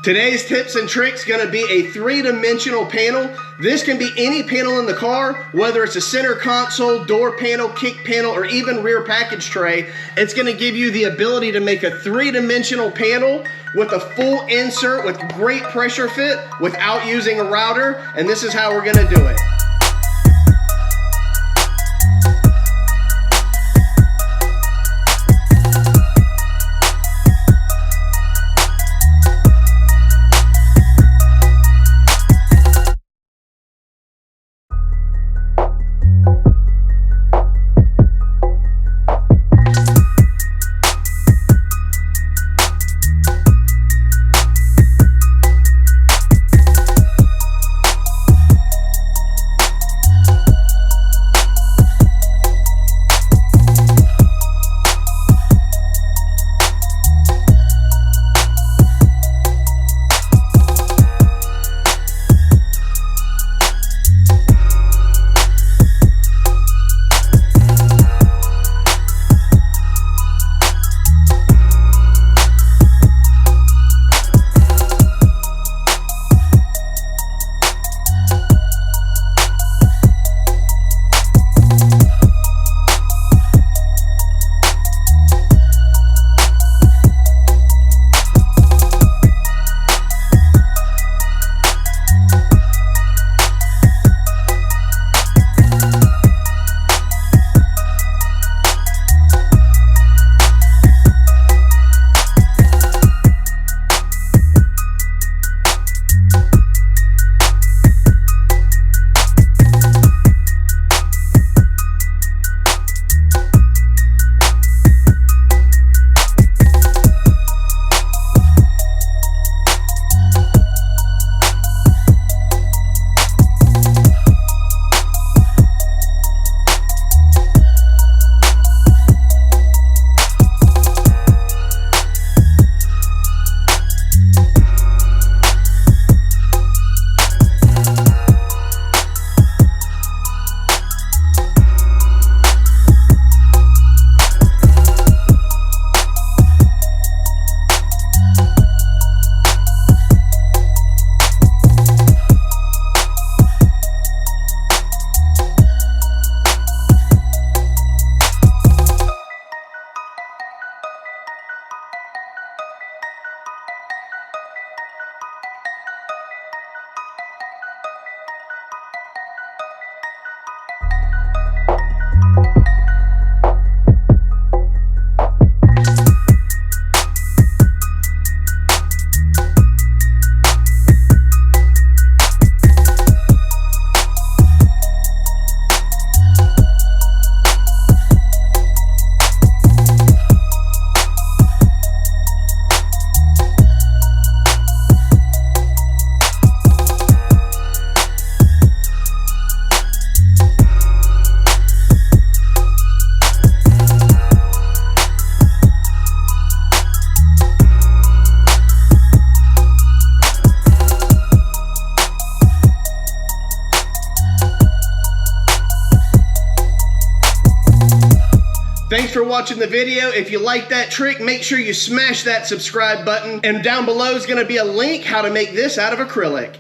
Today's tips and tricks gonna be a 3-dimensional panel. This can be any panel in the car, whether it's a center console, door panel, kick panel, or even rear package tray. It's gonna give you the ability to make a 3-dimensional panel with a full insert with great pressure fit without using a router, and this is how we're gonna do it. Thanks for watching the video. If you like that trick, make sure you smash that subscribe button. And down below is going to be a link how to make this out of acrylic.